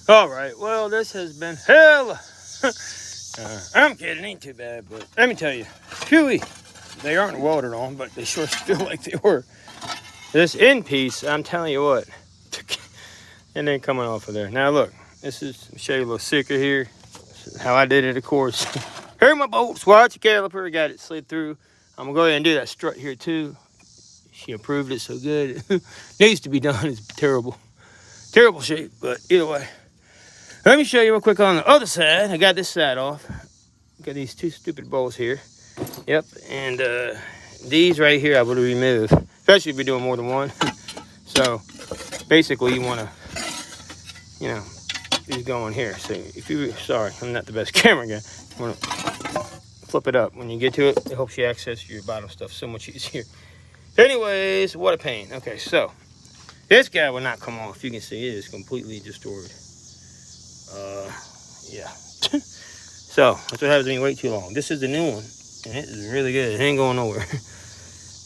All right, well, this has been hell. I'm kidding, ain't too bad, but let me tell you, phewy, they aren't welded on, but they sure feel like they were. This end piece, I'm telling you what, it ain't coming off of there. Now look, this is, show you a little secret here. How I did it, of course. Here are my bolts, watch the caliper, got it slid through. I'm gonna go ahead and do that strut here too. She approved it so good. Needs to be done, it's terrible shape, but either way. Let me show you real quick on the other side. I got this side off. Got these two stupid bolts here. Yep, and these right here I would remove, especially if you're doing more than one. So basically you want to, you know, these go in here. So if you, sorry, I'm not the best camera guy. You want to flip it up. When you get to it, it helps you access your bottom stuff so much easier. Anyways, what a pain. Okay, so this guy will not come off. You can see it is completely destroyed. Yeah. So that's what happens when you wait too long. This is the new one, and it is really good. It ain't going nowhere.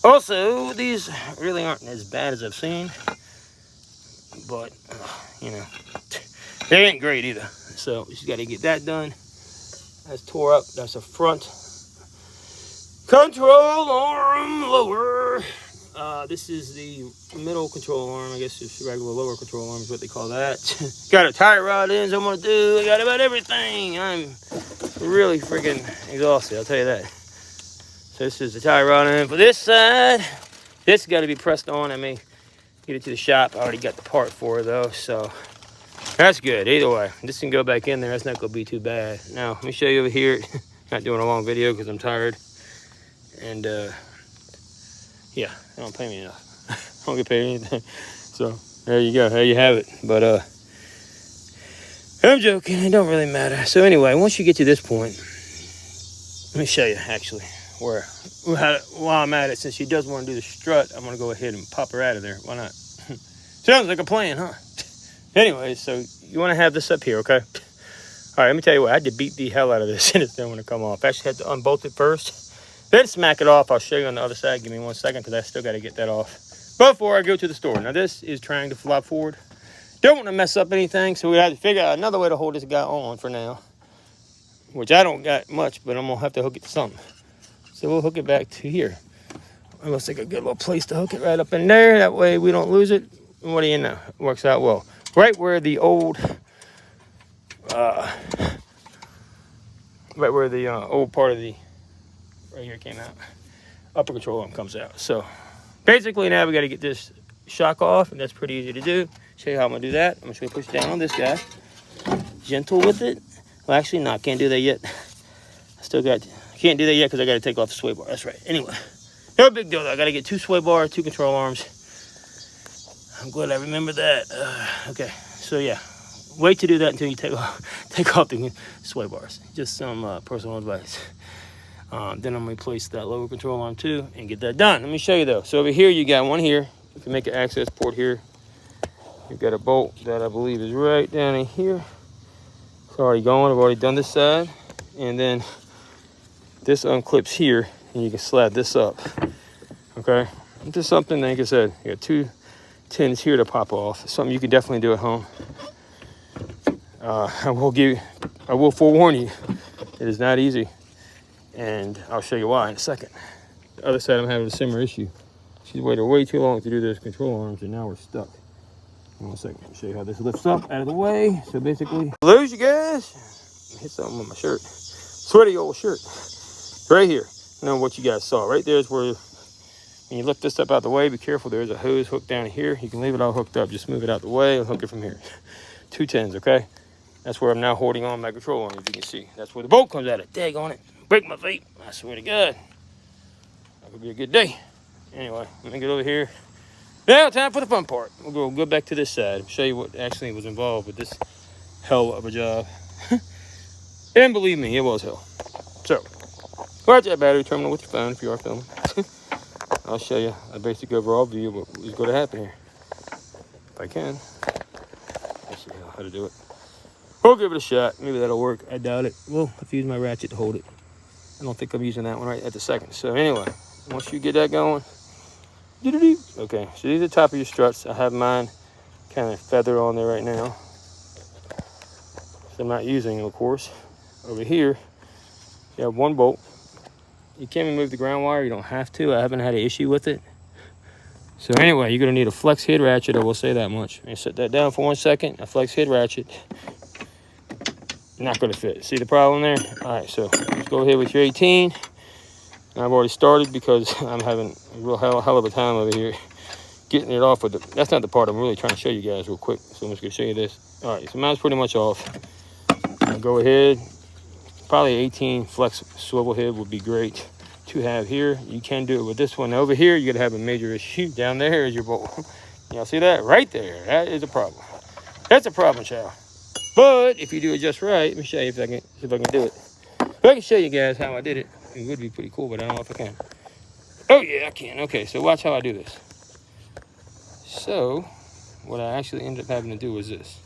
Also, these really aren't as bad as I've seen, but you know, they ain't great either. So you just got to get that done. That's tore up. That's a front control arm lower. This is the middle control arm. I guess it's regular lower control arm is what they call that. Got a tie rod in, so I'm gonna do. I got about everything. I'm really freaking exhausted, I'll tell you that. So this is the tie rod in for this side. This got to be pressed on. I may get it to the shop. I already got the part for it though, so that's good. Either way, this can go back in there. That's not gonna be too bad. Now let me show you over here. Not doing a long video because I'm tired. And yeah, they don't pay me enough. I don't get paid anything. So there you go. There you have it. But I'm joking. It don't really matter. So anyway, once you get to this point, let me show you actually while I'm at it. Since she does want to do the strut, I'm gonna go ahead and pop her out of there. Why not? Sounds like a plan, huh? Anyway, so you want to have this up here, okay? All right, let me tell you what. I had to beat the hell out of this, and it's not going to come off. I actually had to unbolt it first. Then smack it off. I'll show you on the other side. Give me 1 second because I still got to get that off before I go to the store. Now, this is trying to flop forward. Don't want to mess up anything, so we have to figure out another way to hold this guy on for now, which I don't got much, but I'm going to have to hook it to something. So we'll hook it back to here. It looks like a good little place to hook it right up in there. That way we don't lose it. And what do you know? It works out well. Right where the old, old part of the right here came out, upper control arm comes out. So basically now we got to get this shock off, and that's pretty easy to do. Show you how I'm gonna do that. I'm just gonna push down on this guy, gentle with it. Well, actually, no, I can't do that yet. I can't do that yet because I got to take off the sway bar. That's right. Anyway, no big deal though. I got to get 2 sway bars, 2 control arms. I'm glad I remember that. Okay, so yeah, wait to do that until you take off the sway bars. Just some personal advice. Then I'm gonna replace that lower control arm too and get that done. Let me show you though. So over here you got one here. You can make an access port here. You've got a bolt that I believe is right down in here. It's already going. I've already done this side, and then this unclips here, and you can slide this up. Okay, just something. Like I said, you got 2 tins here to pop off. Something you can definitely do at home. I will forewarn you, it is not easy. And I'll show you why in a second. The other side, I'm having a similar issue. She's waited way too long to do those control arms, and now we're stuck. In 1 second, I'll show you how this lifts up out of the way. So basically, lose you guys. Hit something on my shirt. Sweaty old shirt. Right here. Now what you guys saw. Right there is where, when you lift this up out the way, be careful. There's a hose hooked down here. You can leave it all hooked up. Just move it out the way and hook it from here. 2 tins, okay? That's where I'm now holding on my control arm, as you can see. That's where the bolt comes out of. Dag on it. Break my feet. I swear to God. That could be a good day. Anyway, let me get over here. Now, time for the fun part. We'll go back to this side. Show you what actually was involved with this hell of a job. And believe me, it was hell. So, charge that battery terminal with your phone if you are filming. I'll show you a basic overall view of what is going to happen here. If I can. Let's see how to do it. We'll give it a shot. Maybe that'll work. I doubt it. Well, if I use my ratchet to hold it. I don't think I'm using that one right at the second. So anyway, once you get that going. Okay, so these are the top of your struts. I have mine kind of feathered on there right now. I'm not using them, of course. Over here, you have one bolt. You can remove the ground wire. You don't have to. I haven't had an issue with it. So anyway, you're going to need a flex head ratchet. I will say that much. You set that down for 1 second. A flex head ratchet. Not going to fit. See the problem there? All right, so let's go ahead with your 18. And I've already started because I'm having a real hell of a time over here getting it off with the, that's not the part I'm really trying to show you guys real quick. So I'm just going to show you this. All right, so mine's pretty much off. I'll go ahead. Probably 18 flex swivel head would be great to have here. You can do it with this one. Over here, you're going to have a major issue. Down there is your bolt. Y'all see that? Right there. That is a problem. That's a problem, child. But if you do it just right, let me show you if I can do it. If I can show you guys how I did it, it would be pretty cool, but I don't know if I can. Oh, yeah, I can. Okay, so watch how I do this. So, what I actually ended up having to do was this.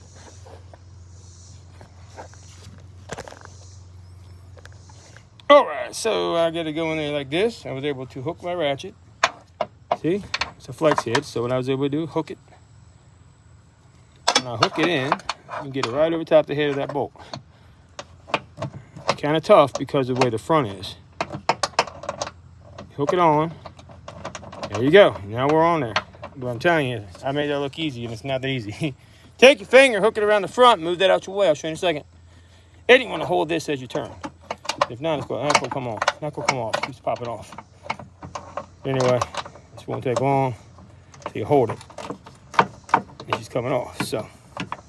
All right, so I got to go in there like this. I was able to hook my ratchet. See, it's a flex head. So what I was able to do, hook it. And I hook it in and get it right over top the head of that bolt. It's kind of tough because of the way the front is. Hook it on. There you go. Now we're on there. But I'm telling you, I made that look easy, and it's not that easy. Take your finger, hook it around the front, move that out your way. I'll show you in a second. And you want to hold this as you turn. If not, it's going to come off. Not going to come off. Keeps popping off. Anyway, this won't take long. So you hold it. And she's coming off. So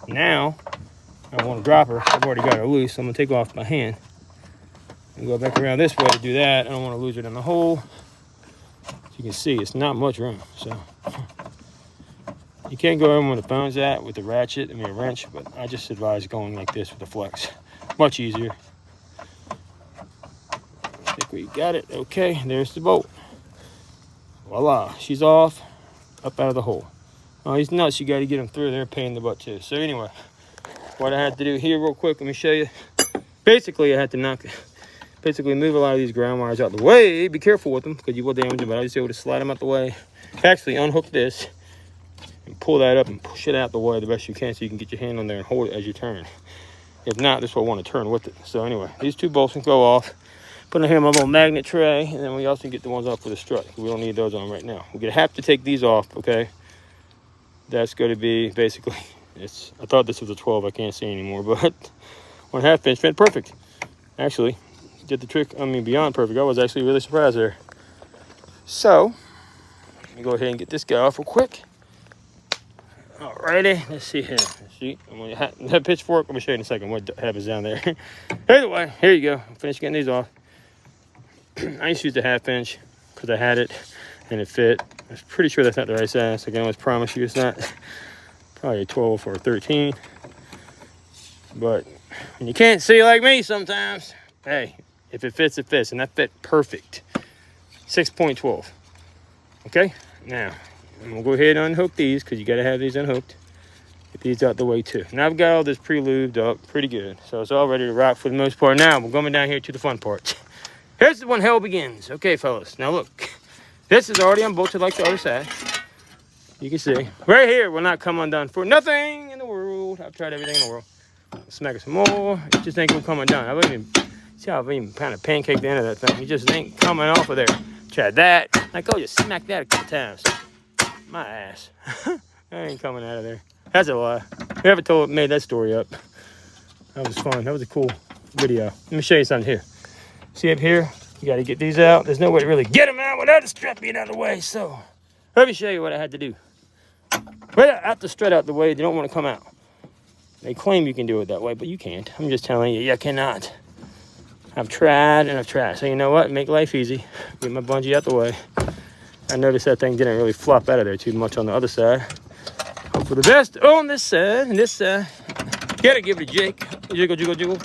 now I want to drop her. I've already got her loose, so I'm going to take off my hand and go back around this way to do that. I don't want to lose it in the hole. As you can see, it's not much room. So you can't go in where the phone's at with the ratchet, a wrench, but I just advise going like this with the flex. Much easier. I think we got it. Okay, there's the bolt. Voila, she's off, up out of the hole. Oh, these nuts, you got to get them through. They're a pain in the butt too. So anyway, what I had to do here real quick, let me show you. Basically, I had to move a lot of these ground wires out the way. Be careful with them because you will damage them, but I was able to slide them out the way. Actually, unhook this and pull that up and push it out the way the best you can so you can get your hand on there and hold it as you turn. If not, this will want to turn with it. So anyway, these two bolts can go off. Put them here in my little magnet tray, and then we also get the ones off for the strut. We don't need those on right now. We're going to have to take these off, okay? That's going to be basically, I thought this was a 12, I can't see anymore, but 1/2 inch fit perfect. Actually, did the trick, beyond perfect. I was actually really surprised there. So, let me go ahead and get this guy off real quick. Alrighty, let's see here. See, I'm going to that pitchfork. I'm going to show you in a second what happens down there. Anyway, here you go. Finish getting these off. I just used a 1/2 inch because I had it and it fit. I'm pretty sure that's not the right size. I can always promise you it's not. Probably a 12 or a 13. But when you can't see like me sometimes, hey, if it fits, it fits. And that fit perfect. 6.12. Okay, now I'm going to go ahead and unhook these because you got to have these unhooked. Get these out the way too. Now I've got all this pre-lubed up pretty good. So it's all ready to rock for the most part. Now we're going down here to the fun part. Here's when hell begins. Okay, fellas. Now look. This is already unbolted like the other side. You can see. Right here will not come undone for nothing in the world. I've tried everything in the world. Smack it some more. It just ain't going to come undone. See how I've even kind of pancaked the end of that thing. It just ain't coming off of there. Tried that. Like, oh, just smack that a couple times. My ass. That ain't coming out of there. That's a lie. Whoever made that story up. That was fun. That was a cool video. Let me show you something here. See up here? You got to get these out. There's no way to really get them out without the strut being out of the way. So let me show you what I had to do. Right out the strut out the way. They don't want to come out. They claim you can do it that way, but you can't. I'm just telling you, you cannot. I've tried and I've tried. So you know what? Make life easy. Get my bungee out the way. I noticed that thing didn't really flop out of there too much on the other side. Hope for the best on this side. And this side, gotta give it a jig. Jiggle, jiggle, jiggle.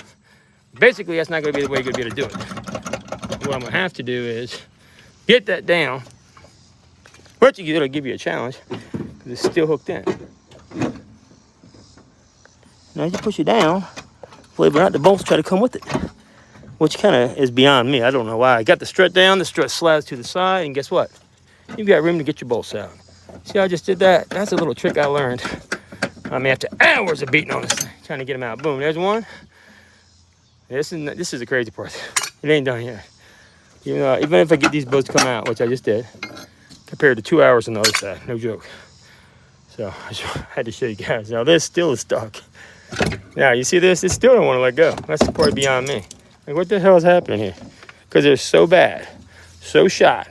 Basically, that's not going to be the way you're going to be able to do it. What I'm going to have to do is get that down. But it'll give you a challenge because it's still hooked in. Now, as you push it down, believe it or not, the bolts try to come with it, which kind of is beyond me. I don't know why. I got the strut down. The strut slides to the side, and guess what? You've got room to get your bolts out. See how I just did that? That's a little trick I learned. I mean, after hours of beating on this thing, trying to get them out. Boom, there's one. This is the crazy part. It ain't done yet. Even if I get these bolts come out, which I just did, compared to 2 hours on the other side, no joke. So I had to show you guys. Now this still is stuck. Now you see this? It still don't want to let go. That's the part beyond me. Like, what the hell is happening here? Because it's so bad, so shot,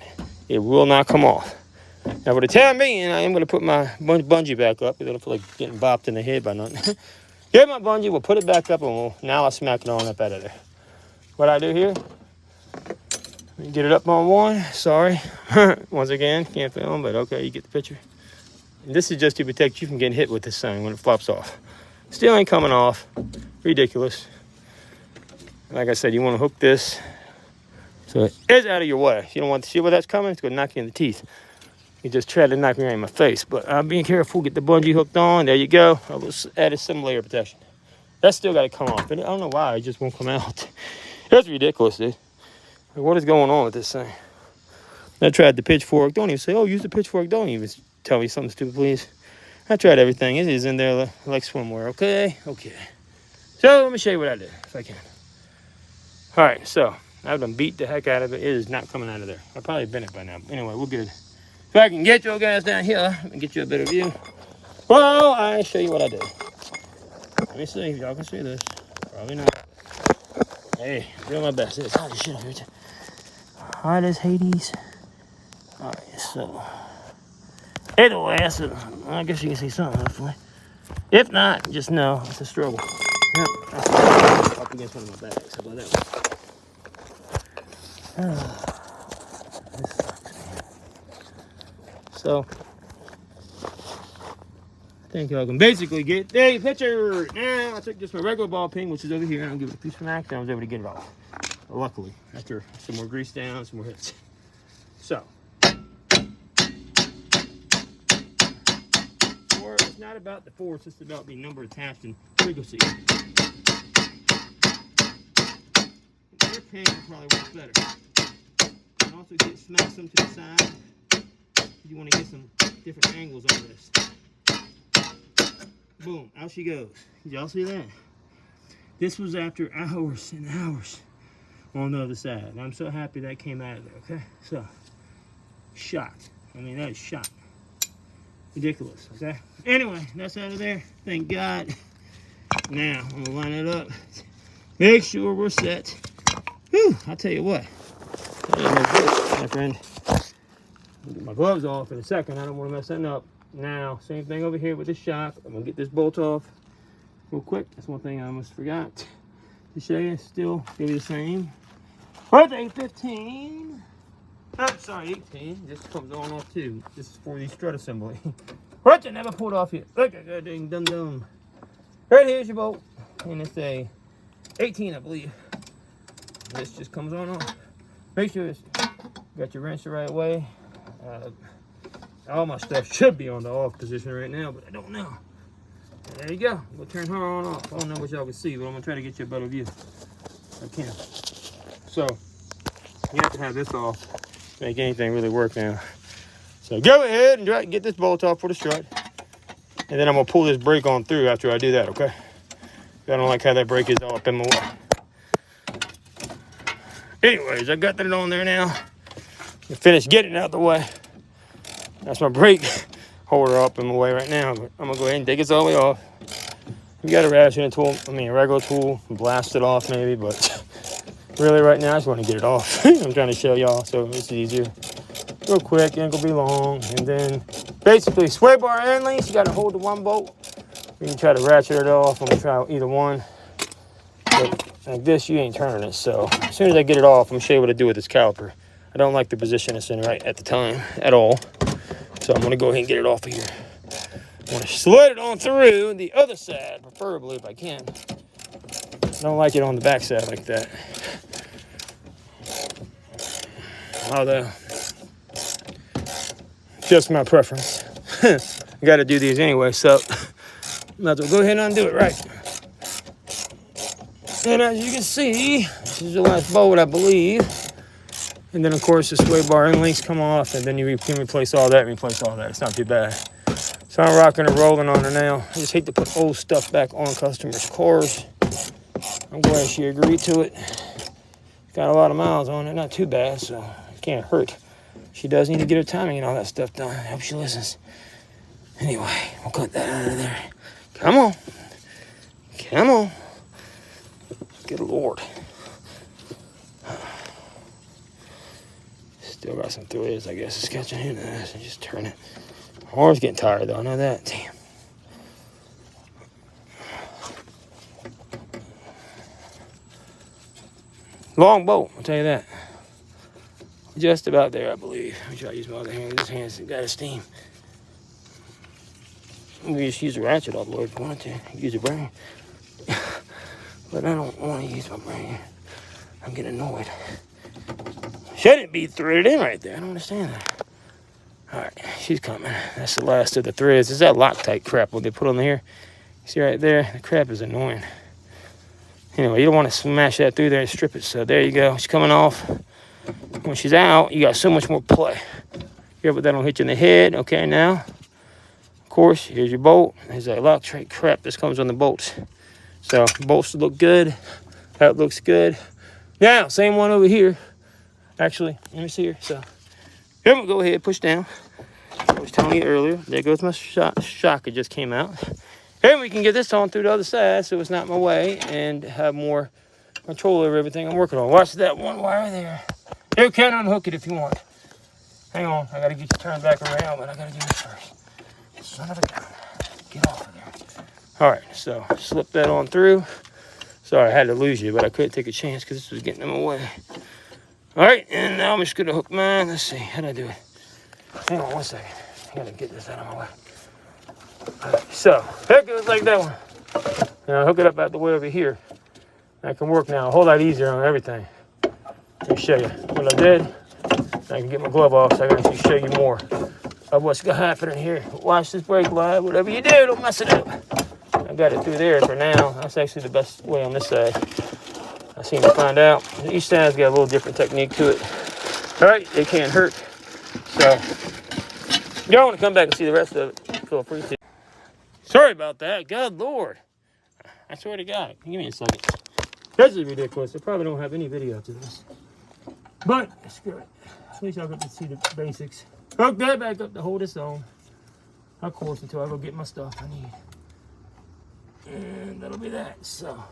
it will not come off. Now for the time being, I am going to put my bungee back up. I don't feel like getting bopped in the head by nothing. Get my bungee, we'll put it back up, and now I'll smack it on up out of there. What I do here, get it up on one. Sorry. Once again, can't film, but okay, you get the picture. And this is just to protect you from getting hit with this thing when it flops off. Still ain't coming off. Ridiculous. Like I said, you want to hook this so it is out of your way. You don't want to see where that's coming. It's going to knock you in the teeth. You just tried to knock me right in my face. But I'm being careful. Get the bungee hooked on. There you go. I was added some layer of protection. That's still got to come off. And I don't know why. It just won't come out. That's ridiculous, dude. Like, what is going on with this thing? I tried the pitchfork. Don't even say, oh, use the pitchfork. Don't even tell me something stupid, please. I tried everything. It is in there like swimwear. Okay? Okay. So let me show you what I did, if I can. All right, so I've done beat the heck out of it. It is not coming out of there. I've probably been it by now. Anyway, we're good. If I can get you guys down here and get you a better view, well, I'll show you what I did. Let me see if y'all can see this. Probably not. Hey, doing my best. It's hot as shit here. Hot as Hades. All right, so either way, I guess you can see something, hopefully. If not, just know it's a struggle. Yep, that's up against one of my bags. How about that one? This sucks, man. So, I think y'all can basically get the picture. Now, I took just my regular ball peen, which is over here, and I'll give it a piece from action. I was able to get it off. Luckily, after some more grease down, some more hits. So, it's not about the force, it's about the number attached and frequency. Your pin probably works better. You can also smack some to the side. You want to get some different angles on this. Boom, out she goes. Did y'all see that? This was after hours and hours on the other side. And I'm so happy that came out of there, okay? So, shot. I mean, that is shot. Ridiculous, okay? Anyway, that's out of there. Thank God. Now, I'm gonna line it up. Make sure we're set. Whew, I'll tell you what. My friend. I'll get my gloves off in a second. I don't want to mess that up. Now, same thing over here with the shock. I'm gonna get this bolt off real quick. That's one thing I almost forgot to show you. Still gonna be the same. But 815. I'm sorry, 18. This comes on off too. This is for the strut assembly. Right, I never pulled off yet. Look at that ding dum dum. Right here's your bolt. And it's a 18, I believe. This just comes on off. Make sure it's got your wrench the right way. All my stuff should be on the off position right now, but I don't know. There you go. We'll turn her on off. I don't know what y'all can see, but I'm gonna try to get you a better view. I can. So you have to have this off to make anything really work now. So go ahead and get this bolt off for the strut. And then I'm gonna pull this brake on through after I do that, okay? I don't like how that brake is all up in my way. Anyways, I got that on there now. I finished getting it out the way. That's my brake holder up in my way right now. But I'm gonna go ahead and take this all the way off. You got a ratcheting tool, a regular tool, blast it off maybe, but really right now I just want to get it off. I'm trying to show y'all so it's easier. Real quick, ain't gonna be long. And then basically sway bar end links, you gotta hold the one bolt. You can try to ratchet it off. I'm gonna try either one. But like this, you ain't turning it. So as soon as I get it off, I'm gonna show you what to do with this caliper. I don't like the position it's in right at the time at all. So I'm gonna go ahead and get it off of here. I'm gonna slide it on through the other side, preferably if I can. I don't like it on the back side like that. Although, just my preference. I gotta do these anyway, so might as well go ahead and undo it right. And as you can see, this is the last bolt, I believe. And then, of course, the sway bar end links come off, and then you can replace all that, It's not too bad. So I'm rocking and rolling on her now. I just hate to put old stuff back on customers' cars. I'm glad she agreed to it. Got a lot of miles on it, not too bad, so it can't hurt. She does need to get her timing and all that stuff done. I hope she listens. Anyway, we'll cut that out of there. Come on. Come on. Good Lord. Still got some threads, I guess, sketching in this and just turn it. My arm's getting tired, though. I know that. Damn. Long bolt, I'll tell you that. Just about there, I believe. Let me try to use my other hand. This hand's got a steam. Maybe just use a ratchet all the way if you want to. Use your brain. But I don't want to use my brain. I'm getting annoyed. Shouldn't be threaded in right there. I don't understand that. Alright, she's coming. That's the last of the threads. Is that Loctite crap what they put on here? See right there? The crap is annoying. Anyway, you don't want to smash that through there and strip it. So there you go. She's coming off. When she's out, you got so much more play. Careful that don't hit you in the head. Okay, now, of course, here's your bolt. There's that Loctite crap that comes on the bolts. So bolts look good. That looks good. Now, same one over here. Actually, let me see here. So here we go ahead, push down. I was telling you earlier, there goes my shock. It just came out. And we can get this on through the other side so it's not in my way and have more control over everything I'm working on. Watch that one wire there. You can unhook it if you want. Hang on, I gotta get you turned back around, but I gotta do this first. Son of a gun. Get off of there. Alright, so slip that on through. Sorry, I had to lose you, but I couldn't take a chance because this was getting in my way. Alright, and now I'm just gonna hook mine. Let's see, how'd I do it? Hang on 1 second. I gotta get this out of my way. Alright, so that goes like that one. Now hook it up out the way over here. That can work now a whole lot easier on everything. Let me show you what I did. I can get my glove off so I can actually show you more of what's gonna happen in here. Watch this brake live. Whatever you do, don't mess it up. I got it through there for now. That's actually the best way on this side. I seem to find out. Each side's got a little different technique to it. Alright, it can't hurt. So, if y'all want to come back and see the rest of it, feel free to. Sorry about that. God Lord. I swear to God. Give me a second. This is ridiculous. I probably don't have any video to this. But, screw it. At least y'all get to see the basics. Hook that back up to hold this on. Of course, until I go get my stuff I need. And that'll be that. So,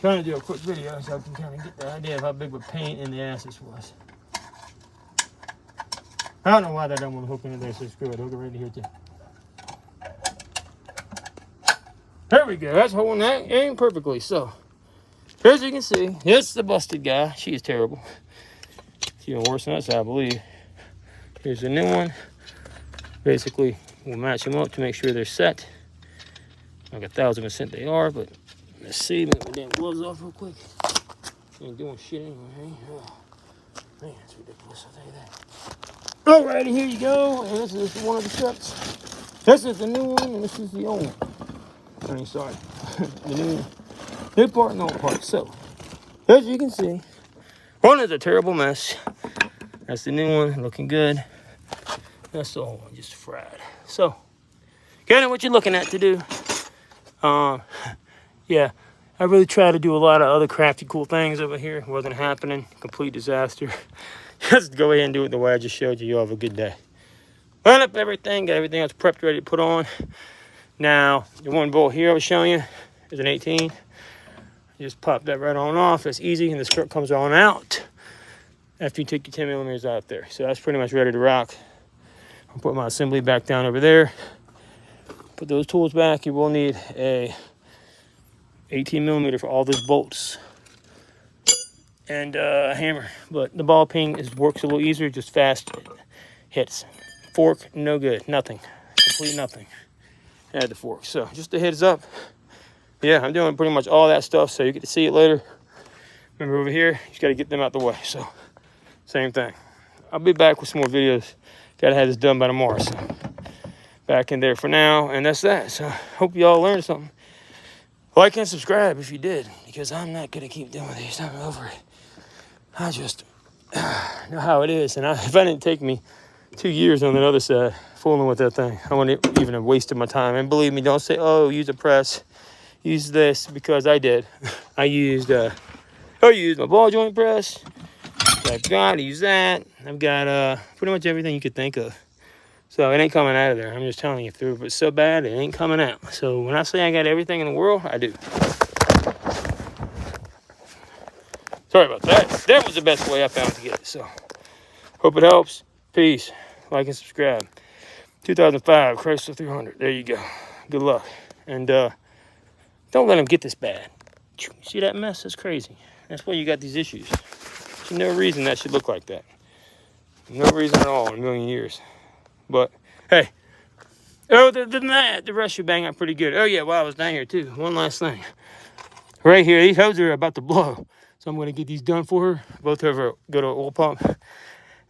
trying to do a quick video so I can kind of get the idea of how big of a pain in the ass this was. I don't know why that don't want to hook into there, so screw it. Hook it right in here too. There we go. That's holding that in perfectly. So, as you can see, it's the busted guy. She is terrible. It's even worse than that side, I believe. Here's the new one. Basically, we'll match them up to make sure they're set. Like 1,000% they are, but let's see. Let me damn gloves off real quick. Ain't doing shit anyway. Oh, man, it's ridiculous. I'll tell you that. Alrighty, here you go. And this is one of the sets. This is the new one, and this is the old one. I mean, sorry. The new part and old part. So, as you can see, one is a terrible mess. That's the new one, looking good. That's the old one, just fried. So, kind of what you're looking at to do. Yeah, I really try to do a lot of other crafty, cool things over here. It wasn't happening. Complete disaster. Just go ahead and do it the way I just showed you. You'll have a good day. Line up everything, got everything else prepped, ready to put on. Now, the one bolt here I was showing you is an 18. You just pop that right on off. It's easy, and the strut comes on out after you take your 10 millimeters out there. So that's pretty much ready to rock. I'll put my assembly back down over there. Put those tools back. You will need a 18 millimeter for all those bolts and a hammer. But the ball peen works a little easier, just fast hits. Fork, no good, nothing, complete nothing. Add the fork. So just a heads up. Yeah, I'm doing pretty much all that stuff, so you get to see it later. Remember over here, you just got to get them out the way. So same thing. I'll be back with some more videos. Got to have this done by tomorrow. So back in there for now, and that's that. So hope you all learned something. Like and subscribe if you did, because I'm not going to keep doing these. I'm over it. I just know how it is. And if I didn't take me 2 years on that other side, fooling with that thing, I wouldn't even have wasted my time. And believe me, don't say, oh, use a press. use this because I did. I used my ball joint press. I've got to use that. I've got pretty much everything you could think of. So it ain't coming out of there. I'm just telling you, if it's so bad, it ain't coming out. So when I say I got everything in the world, I do. Sorry about that. That was the best way I found to get it. So hope it helps. Peace. Like and subscribe. 2005 Chrysler 300. There you go. Good luck. And don't let them get this bad. See that mess? That's crazy. That's why you got these issues. There's no reason that should look like that. No reason at all in a million years. But, hey. Other than that, the rest should bang out pretty good. Oh, yeah, while I was down here, too. One last thing. Right here, these hoses are about to blow. So I'm going to get these done for her. Both of her go to an oil pump.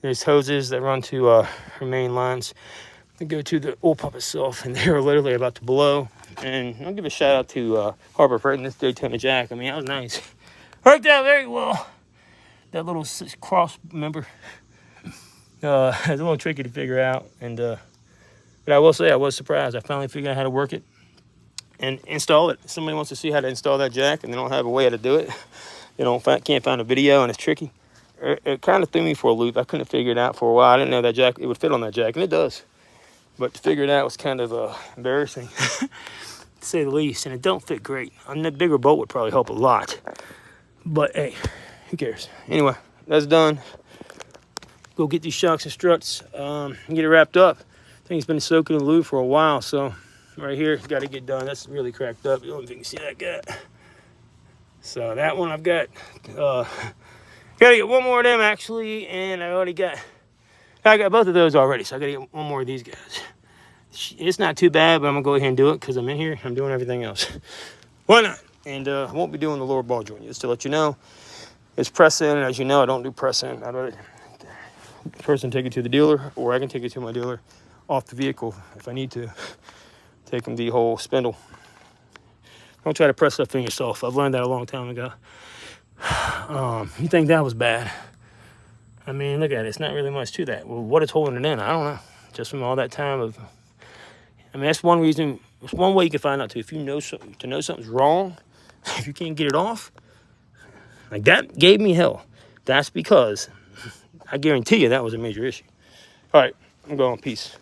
There's hoses that run to her main lines. They go to the oil pump itself, and they're literally about to blow. And I'll give a shout out to Harbor Freight and this Daytona Jack. I mean, that was nice. Worked out very well. That little cross, remember? It's a little tricky to figure out. And but I will say, I was surprised. I finally figured out how to work it and install it. If somebody wants to see how to install that jack and they don't have a way to do it, can't find a video and it's tricky. It kind of threw me for a loop. I couldn't figure it out for a while. I didn't know that jack, it would fit on that jack, and it does. But to figure it out was kind of embarrassing, to say the least. And it don't fit great. On the bigger bolt would probably help a lot. But hey, who cares? Anyway, that's done. Go get these shocks and struts and get it wrapped up. I think it's been soaking in lube for a while, so right here, got to get done. That's really cracked up. I don't know if you can see that guy. So that one I've got. Got to get one more of them, actually, and I got both of those already, so I got to get one more of these guys. It's not too bad, but I'm going to go ahead and do it because I'm in here. I'm doing everything else. Why not? And I won't be doing the lower ball joint just to let you know. It's press-in, and as you know, I don't do press-in. I'd rather the person take it to the dealer, or I can take it to my dealer off the vehicle if I need to. Take them the whole spindle. Don't try to press that thing yourself. I've learned that a long time ago. You think that was bad? I mean, look at it. It's not really much to that. Well, what is holding it in? I don't know. Just from all that time of... I mean, that's one reason... It's one way you can find out, too. If you know something's wrong, if you can't get it off, like that gave me hell. That's because I guarantee you that was a major issue. All right. I'm going. Peace.